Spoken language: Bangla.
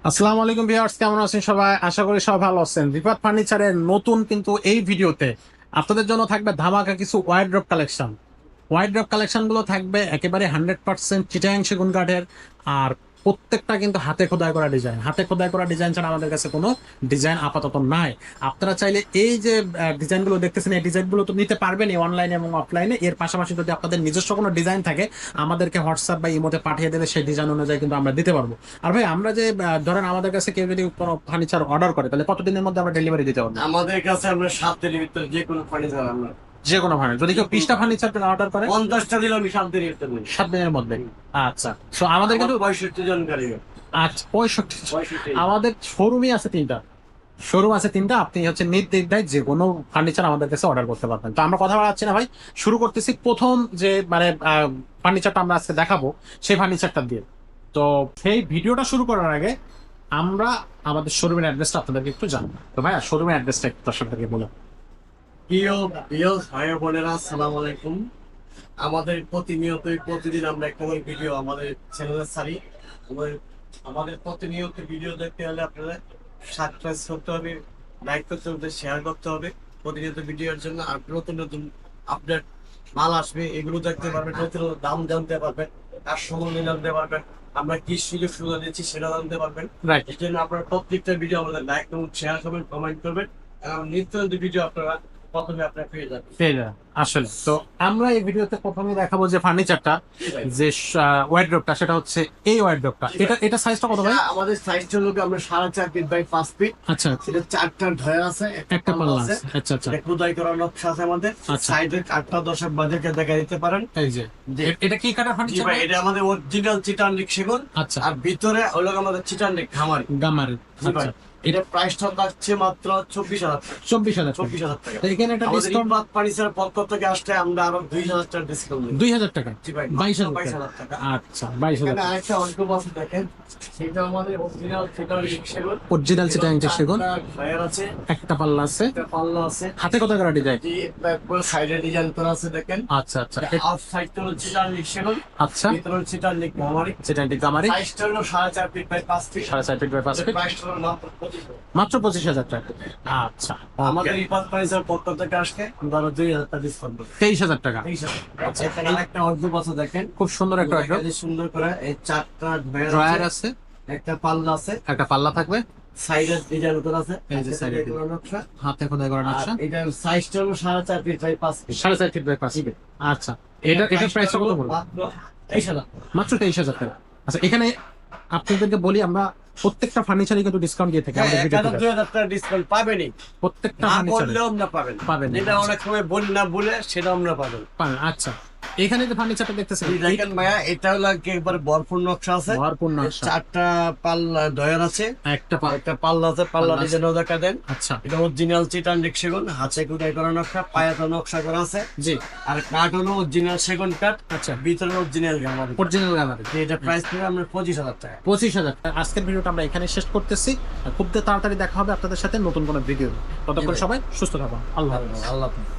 আসসালামু আলাইকুম ভিউয়ার্স, কেমন আছেন সবাই? আশা করি সবাই ভালো আছেন। রিফাত ফার্নিচারের নতুন কিন্তু এই ভিডিওতে আপনাদের জন্য থাকবে ধামাকা কিছু ওয়াইড্রপ কালেকশন। ওয়াইড্রপ কালেকশন গুলো থাকবে একেবারে 100% চিটাগাং সেগুন কাঠের। আর প্রত্যেকটা কিন্তু হাতে খোদাই করা ডিজাইন। হাতে খোদাই করা ডিজাইন ছাড়া আমাদের কাছে কোনো ডিজাইন আপাতত নাই। আপনারা চাইলে এই যে ডিজাইনগুলো দেখতেছেন, এই ডিজাইনগুলো তো নিতে পারবেন অনলাইনে এবং অফলাইনে। এর পাশাপাশি যদি আপনাদের নিজস্ব কোনো ডিজাইন থাকে আমাদেরকে হোয়াটসঅ্যাপ বা ইমোতে পাঠিয়ে দিলে সেই ডিজাইন অনুযায়ী কিন্তু আমরা দিতে পারবো। আর ভাই, আমরা যে ধরেন আমাদের কাছে কেউ যদি কোনো ফার্নিচার অর্ডার করে তাহলে কতদিনের মধ্যে আমরা ডেলিভারি দিতে পারবো? আমাদের কাছে আমরা 7 দিনের ভিতরে যে কোনো ফার্নিচার আমরা যে কোনো ফার্নিচার, যদি কেউ 20টা ফার্নিচার অর্ডার করে 50টা দিলে আমি 7 দিনের ভিতরে দিই। 7 দিনের মধ্যে। আচ্ছা, তো আমাদের কিন্তু 65 জন কারিগর। আচ্ছা 65। 65 আমাদের শোরুমই আছে 3টা। শোরুম আছে 3টা। আপনি হচ্ছে নির্দ্বিধায় যে কোনো ফার্নিচার আমাদের কাছে অর্ডার করতে পারবেন। তো আমরা কথা বলাচ্ছি না ভাই, শুরু করতেছি প্রথম যে ফার্নিচারটা আমরা আজকে দেখাবো সেই ফার্নিচারটা দিয়ে। তো সেই ভিডিওটা শুরু করার আগে আমরা আমাদের শোরুমের অ্যাড্রেসটা আপনাদেরকে একটু জানাবো। তো ভাইয়া, শোরুমের অ্যাড্রেসটা একটু দর্শকদেরকে বলুন। প্রিয় ভাই বোনেরা, আসসালামু আলাইকুম। আমাদের প্রতিদিন আমরা একটা করে ভিডিও আমাদের চ্যানেলে ছাড়ি। আমাদের প্রতিনিয়ত ভিডিও দেখতে হলে আপনারা সাবস্ক্রাইব করতে হবে, লাইক করতে হবে, শেয়ার করতে হবে প্রতিনিয়ত ভিডিওর জন্য। আর নতুন নতুন আপডেট মাল আসবে, এগুলো দেখতে পারবেন, নতুন দাম জানতে পারবেন, তার সম্বন্ধে জানতে পারবেন, আমরা কি সুযোগ সুবিধা দিচ্ছি সেটা জানতে পারবেন। রাইট। এই জন্য আপনারা প্রত্যেকটা ভিডিও আমাদের লাইক এবং শেয়ার করবেন, কমেন্ট করবেন। নিত্য নতুন ভিডিও আপনারা প্রথমে আপনারা পেয়ে যাবেন। আসলে তো আমরা এই ভিডিওতে প্রথমে দেখাবো যে ফার্নিচারটা, যে ওয়ার্ডরোবটা, সেটা হচ্ছে এই ওয়ার্ডরোবটা। এটা সাইজটা কত ভাই? আমাদের সাইজটা হলো আমরা 4.5 ফিট বাই 5 ফিট। আচ্ছা, এটা 4টা ঢয়া আছে, একটা পাল্লা আছে। আচ্ছা আচ্ছা, এটা খোদাই করা নকশা আছে আমাদের। আচ্ছা। সাইডে 8টা দর্শক বাজারকে দেখা দিতে পারেন। এই যে এটা কি কাটার জি ফার্নিচার? ভাই, এটা আমাদের অরিজিনাল চিটানলিক সেগুন। আচ্ছা, আর ভিতরে হলো আমাদের চিটানলিক ঘামারি। গামার। জি ভাই, এটা প্রাইসটা থাকছে মাত্র 24,000 টাকা। 24,000। 24,000 টাকা। তো এখানে একটা আমাদের ডিসকাউন্ট ইমাদ ফার্নিচারের পক্ষ থেকে আসলে আমরা আরো 2,000 টাকা ডিসকাউন্ট দিই। 2,000 টাকা। জি ভাই, 22,000 টাকা। আচ্ছা, 22,000 এখানে টাকা। আরেকটা অল্প আছে দেখেন, সেটা আমাদের অরিজিনাল চিটানলিক সেগুন। অরিজিনাল চিটাগাং সেগুন। ফায়ার আছে, একটা পাল্লা আছে, একটা পাল্লা আছে। হাতে কত করা ডিজাইন? জি, একবার সাইডে ডিজাইন করা আছে দেখেন। আচ্ছা আচ্ছা, আউট সাইডটা হলো চিটানলিক সেগুন, আচ্ছা। ভিতরে হলো চিটানলিক ঘামারি। সেটা গামারি। সাইজটা হলো 4.5 feet by 5 feet. 4.5 feet by 5 feet. প্রাইসটা হলো মাত্র 25,000। মাত্র 25,000 টাকা। আচ্ছা, আমাদের ইপাত প্রাইসের পক্ষ থেকে আসলে আমরা আরো 2,000 টাকা ডিসকাউন্ট দেব। 23,000 টাকা। আচ্ছা, এখানে আরেকটা অর্ধ আছে দেখেন, খুব সুন্দর একটা ওয়ার্ডরোব। এই সুন্দর করে এই 4টা ড্রয়ার আছে, একটা পাল্লা আছে, একটা পাল্লা থাকবে, সাইডে ডিজাইন করা আছে, এই যে সাইডে করা নকশা। হাতে খোদাই করা নকশা। আর এটা সাইজটা হলো 4.5 feet by 5 feet. 4.5 feet by 5 feet. আচ্ছা, এটার প্রাইসটা কত পড়বে? মাত্র 23,000। মাত্র 23,000 টাকা। আচ্ছা, এখানে আপনাদেরকে বলি, আমরা প্রত্যেকটা ফার্নিচারে কিন্তু ডিসকাউন্ট দিয়ে থাকি আমাদের হ্যাঁ, ভিডিওতে। 2,000 টাকা ডিসকাউন্ট পাবেনই, প্রত্যেকটা না ফার্নিচারে বললেও আমরা পাবেন। পাবেন। এটা অনেক সময় বলি না বলে সেটা আমরা পাবেন। পাবেন। আচ্ছা, এখানে যে ফার্নিচারটা দেখতেছেন, এই দেখেন ভাইয়া, এটা হলো একেবারে ভরপুর নকশা আছে। ভরপুর নকশা। 4টা পাল্লা ডয়ার আছে, একটা একটা পাল্লা আছে, পাল্লা পাল্লা আছে। ডিজাইনও দেখা দেন। আচ্ছা, এটা অরিজিনাল চিটানলিক সেগুন, হাতে খোদাই করা নকশা, পায়াটা নকশা করা আছে। জি। আর কাঠ হলো অরিজিনাল সেগুন কাঠ, আচ্ছা, ভিতরে অরিজিনাল গামারি। অরিজিনাল গামারি। এটা প্রাইস পড়বে আমরা 25,000 টাকা। 25,000 টাকা। আজকের ভিডিওটা আমরা এখানে শেষ করতেছি। আর খুব তাড়াতাড়ি দেখা হবে আপনাদের সাথে নতুন কোনো ভিডিও। ততক্ষণ সবাই সুস্থ থাকুন। আল্লাহ হাফেজ। আল্লাহ হাফেজ।